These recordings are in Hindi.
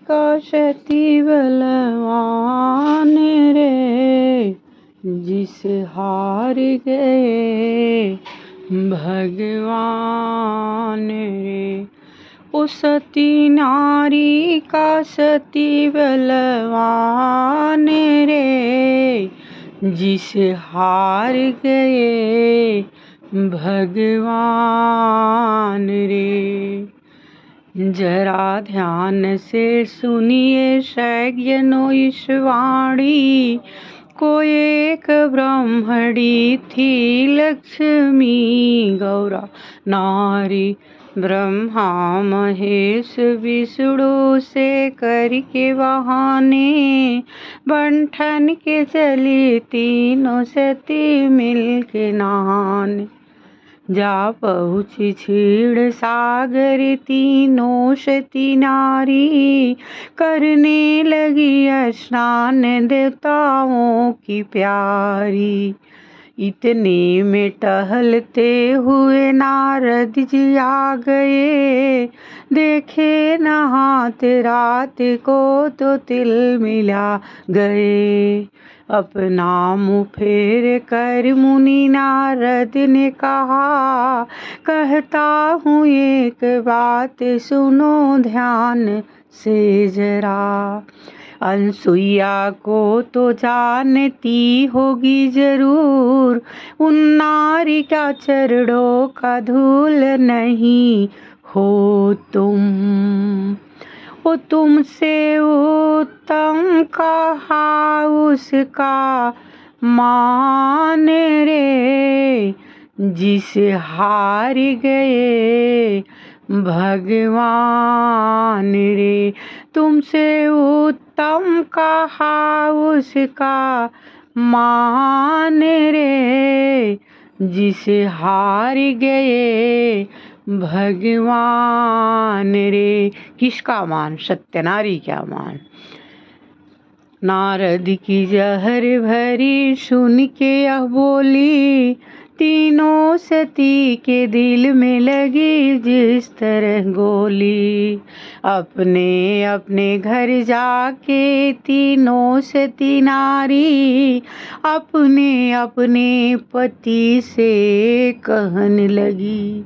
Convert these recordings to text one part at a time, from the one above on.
का सती बलवान रे, जिस हार गए भगवान रे। ओ सती नारी का सती बलवान रे, जिसे हार गए भगवान रे। जरा ध्यान से सुनिए सज्ञनों इस वाणी को, एक ब्राह्मणी थी लक्ष्मी गौरा नारी। ब्रह्मा महेश विष्णु से करके बहाने, बंठन के चली तीनों सती मिल के नहाने। जा पहुँची क्षीर सागर तीनों सती नारी, करने लगी स्नान देवताओं की प्यारी। इतने में टहलते हुए नारद जी आ गए, देखे नहाते रात को तो तिल मिला गए। अपना मुँह फेर कर मुनि नारद ने कहा, कहता हूँ एक बात सुनो ध्यान से जरा। अनसुईया को तो जानती होगी जरूर, उन नारी का चरणों का धूल नहीं हो तुम। वो तुमसे उत्तम कहा उसका मान रे, जिसे हार गए भगवान रे। तुमसे उत्तम कहा उसका मान रे, जिसे हार गए भगवान रे। किसका मान? सत्यनारी क्या मान? नारद की जहर भरी सुन के यह बोली, तीनों सती के दिल में लगी जिस तरह गोली। अपने अपने घर जाके तीनों सती नारी, अपने अपने पति से कहने लगी,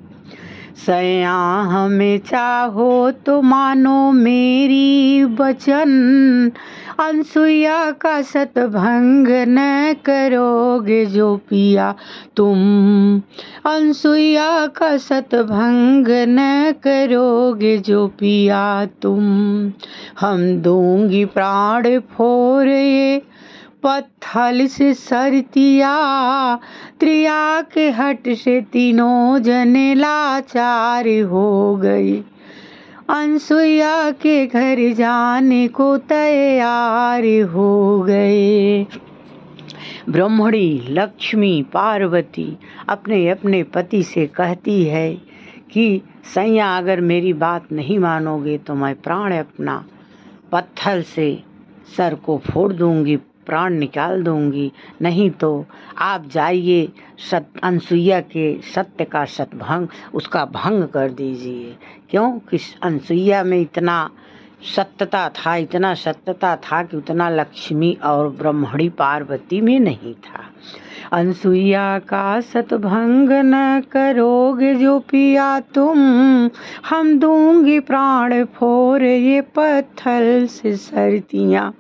सैया हमें चाहो तो मानो मेरी वचन, अनसुईया का सतभंग न करोगे जो पिया तुम। अनसुईया का सतभंग न करोगे जो पिया तुम। हम दूंगी प्राण फोर ये पत्थल से सरतिया, त्रिया के हट से तीनों जने लाचार हो गए। अनसुईया के घर जाने को तैयार हो गए। ब्रह्मणी लक्ष्मी पार्वती अपने अपने पति से कहती है कि सैया अगर मेरी बात नहीं मानोगे तो मैं प्राण अपना पत्थर से सर को फोड़ दूंगी, प्राण निकाल दूंगी। नहीं तो आप जाइए अनसुईया के सत्य का सतभंग उसका भंग कर दीजिए। क्यों कि अनसुईया में इतना सत्यता था, इतना सत्यता था कि उतना लक्ष्मी और ब्रह्मणी पार्वती में नहीं था। अनसुईया का सतभंग न करोगे जो पिया तुम, हम दूंगी प्राण फोर ये पत्थर से सरतियाँ।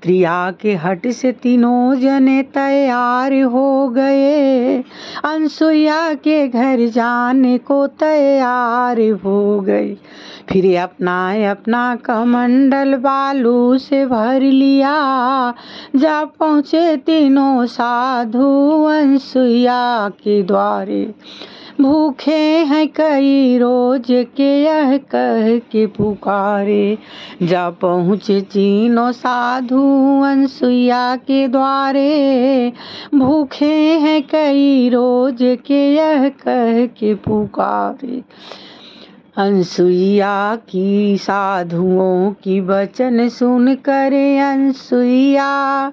त्रिया के हट से तीनों जने तैयार हो गए, अनसुईया के घर जाने को तैयार हो गए। फिर अपना अपना कमंडल बालू से भर लिया, जा पहुँचे तीनों साधु अनसुईया के द्वारे। भूखे हैं कई रोज के यह कह के पुकारे, जा पहुँचे तीनों साधु अनसुईया के द्वारे। भूखे हैं कई रोज के यह कह के पुकारे। अनसुईया की साधुओं की वचन सुन कर अनसुईया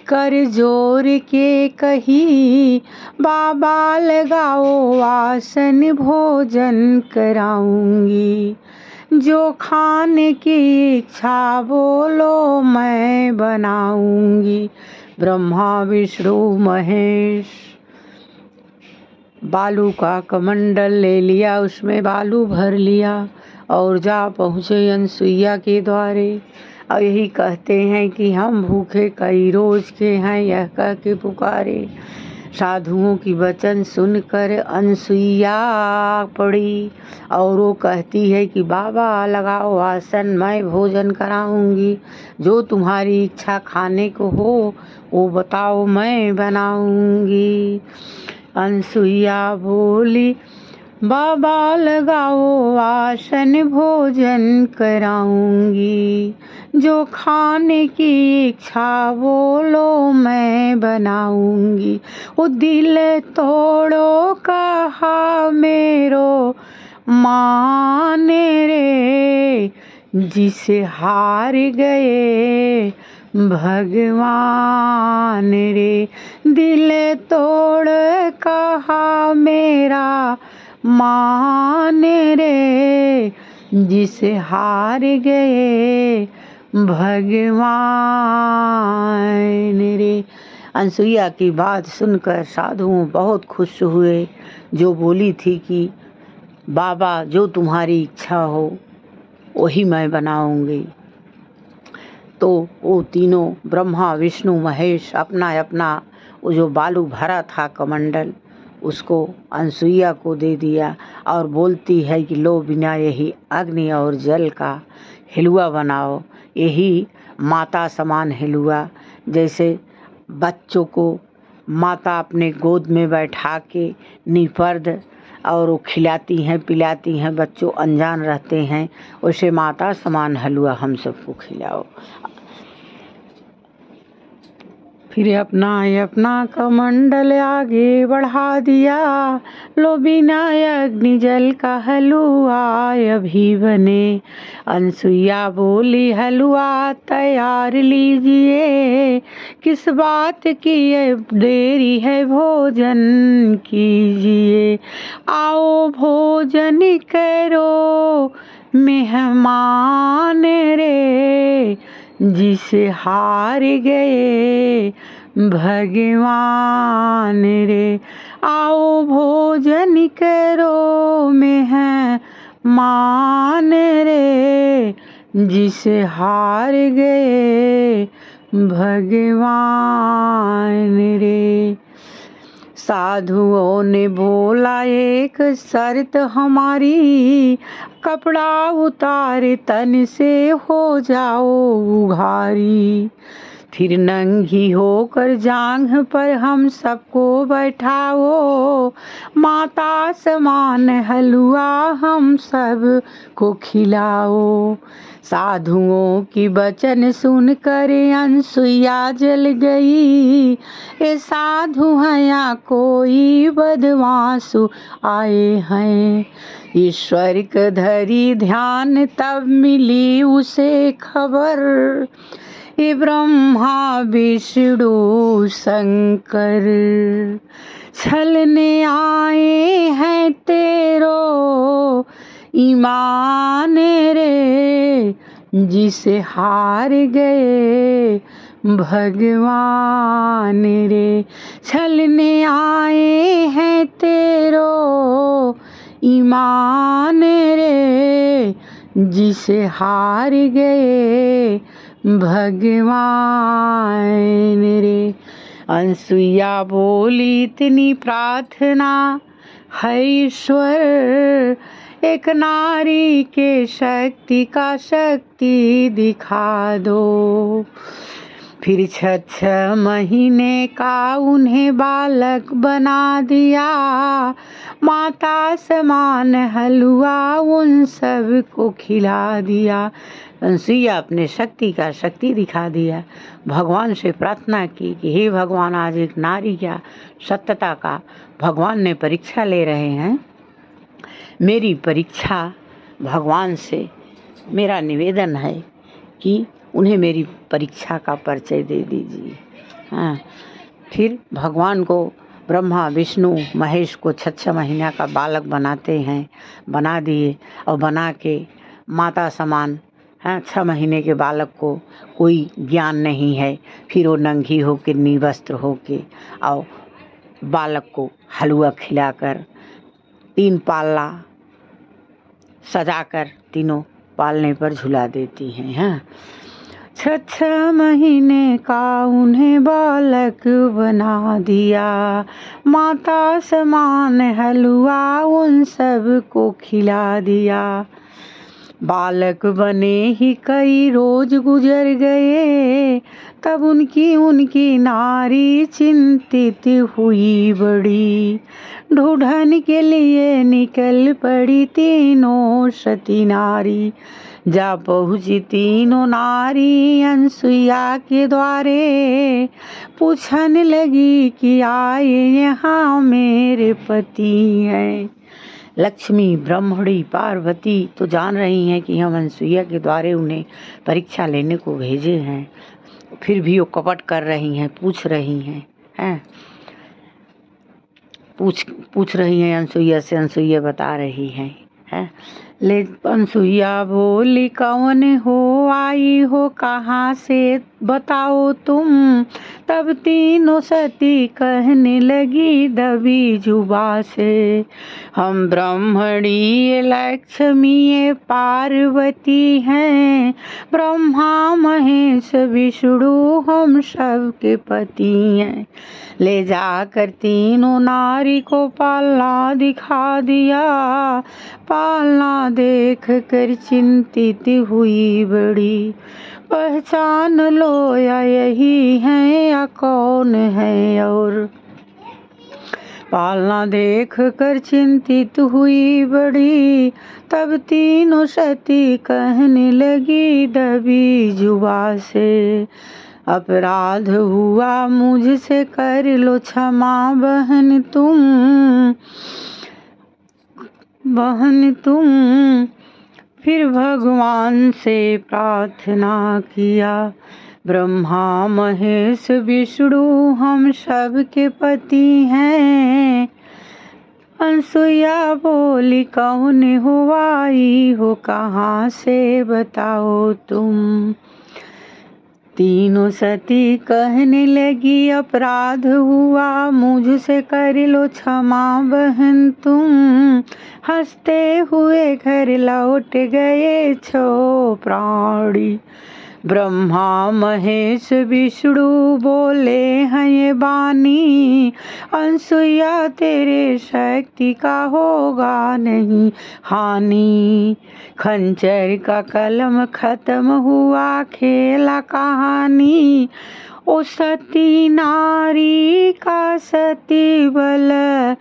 कर जोर के कही, बाबा लगाओ आसन भोजन कराऊंगी। जो खाने की इच्छा बोलो मैं बनाऊंगी। ब्रह्मा विष्णु महेश। बालू का कमंडल ले लिया, उसमें बालू भर लिया और जा पहुँचे अनसुईया के द्वारे। और यही कहते हैं कि हम भूखे कई रोज के हैं, यह कह के पुकारे। साधुओं की वचन सुनकर अनसुईया पड़ी और वो कहती है कि बाबा लगाओ आसन, मैं भोजन कराऊंगी। जो तुम्हारी इच्छा खाने को हो वो बताओ, मैं बनाऊंगी। अनसुईया बोली बाबा लगाओ आसन, भोजन कराऊंगी। जो खाने की इच्छा बोलो मैं बनाऊंगी। वो दिल तोड़ो कहा मेरो माने रे, जिसे हार गए भगवान रे। दिल तोड़ कहा मेरा मान रे, जिसे हार गए भगवान रे। अनसुईया की बात सुनकर साधु बहुत खुश हुए, जो बोली थी कि बाबा जो तुम्हारी इच्छा हो वही मैं बनाऊंगी। तो वो तीनों ब्रह्मा विष्णु महेश अपना अपना वो जो बालू भरा था कमंडल उसको अनसुईया को दे दिया और बोलती है कि लो बिना यही अग्नि और जल का हिलुआ बनाओ। यही माता समान हिलुआ, जैसे बच्चों को माता अपने गोद में बैठा के निपर्द और वो खिलाती हैं पिलाती हैं, बच्चों अनजान रहते हैं, वैसे माता समान हलवा हम सबको खिलाओ। फिर अपना कमंडल आगे बढ़ा दिया, लो बिना अग्नि जल का हलवा अभी बने। अनसुईया बोली हलवा तैयार लीजिए, किस बात की देरी है भोजन कीजिए। आओ भोजन करो मेहमान रे, जिसे हार गए भगवान रे। आओ भोजन करो मेहमान रे, जिसे हार गए भगवान रे। साधुओं ने बोला एक शर्त हमारी, कपड़ा उतार तन से हो जाओ उघारी। फिर नंगी होकर जांघ पर हम सबको बैठाओ, माता समान हलवा हम सब को खिलाओ। साधुओं की वचन सुनकर अनसुईया जल गई, ये साधु हैं या कोई बदमाशु आए हैं। ईश्वर का धरी ध्यान तब मिली उसे खबर, ये ब्रह्मा विष्णु शंकर छलने आए हैं तेरो ईमान रे, जिसे हार गए भगवान रे। छलने आए हैं तेरो ईमान रे, जिसे हार गए भगवान रे। अनसुईया बोली इतनी प्रार्थना है ईश्वर, एक नारी के शक्ति का शक्ति दिखा दो। फिर 6 महीने का उन्हें बालक बना दिया, माता समान हलवा उन सब को खिला दिया। अनसुईया अपने शक्ति का शक्ति दिखा दिया, भगवान से प्रार्थना की कि हे भगवान, आज एक नारी का सत्यता का भगवान ने परीक्षा ले रहे हैं। मेरी परीक्षा भगवान से मेरा निवेदन है कि उन्हें मेरी परीक्षा का परिचय दे दीजिए। हाँ, फिर भगवान को ब्रह्मा विष्णु महेश को 6 महीना का बालक बनाते हैं, बना दिए और बना के माता समान, हाँ 6 महीने के बालक को कोई ज्ञान नहीं है, फिर वो नंगी होके निर्वस्त्र होके और बालक को हलवा खिलाकर 3 पाला सजाकर तीनों पालने पर झुला देती हैं। हाँ 6 महीने का उन्हें बालक बना दिया, माता समान हलवा उन सब को खिला दिया। बालक बने ही कई रोज गुजर गए, तब उनकी नारी चिंतित हुई बड़ी। ढूंढन के लिए निकल पड़ी तीनों सती नारी, जा पहुँची तीनों नारी अनसुईया के द्वारे। पूछन लगी कि आए यहाँ मेरे पति हैं। लक्ष्मी, ब्रह्मणी, पार्वती तो जान रही हैं कि हम अनसुईया के द्वारे उन्हें परीक्षा लेने को भेजे हैं, फिर भी वो कपट कर रही हैं, पूछ रही हैं, पूछ रही हैं अनसुईया से। अनसुईया बता रही हैं, ले अनसुईया बोली कौन हो, आई हो कहाँ से बताओ तुम। तब तीनों सती कहने लगी दबी जुबा से, हम ब्रह्मणी लक्ष्मी पार्वती हैं, ब्रह्मा महेश विष्णु हम सबके पति हैं। ले जाकर तीनों नारी को पालना दिखा दिया, पालना देख कर चिंतित हुई बड़ी। पहचान लो या यही है या कौन है और। पालना देख कर चिंतित हुई बड़ी, तब तीनों सती कहने लगी दबी जुबा से, अपराध हुआ मुझसे कर लो क्षमा बहन तुम। फिर भगवान से प्रार्थना किया, ब्रह्मा महेश विष्णु हम सब के पति हैं। अनसुईया बोली कौन हो, आई हो कहाँ से बताओ तुम। तीनों सती कहने लगी अपराध हुआ मुझसे कर लो क्षमा बहन तुम। हंसते हुए घर लौट गए 6 प्राणी, ब्रह्मा महेश विष्णु बोले हैं ये बानी। अनसुईया तेरे शक्ति का होगा नहीं हानि, खंजर का कलम खत्म हुआ खेला कहानी। ओ सती नारी का सती बलवान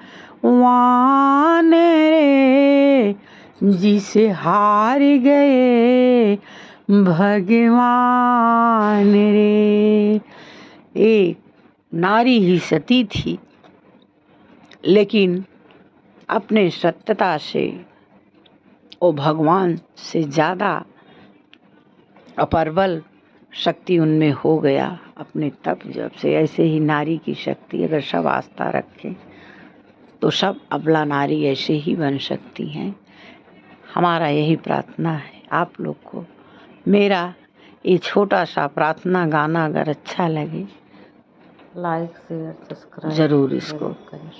रे, जिसे हार गए भगवान रे। एक नारी ही सती थी, लेकिन अपने सत्यता से वो भगवान से ज़्यादा अपरबल शक्ति उनमें हो गया अपने तप जब से। ऐसे ही नारी की शक्ति अगर सब आस्था रखें तो सब अबला नारी ऐसे ही बन सकती हैं। हमारा यही प्रार्थना है आप लोग को। मेरा ये छोटा सा प्रार्थना गाना अगर अच्छा लगे, लाइक शेयर सब्सक्राइब ज़रूर इसको करें।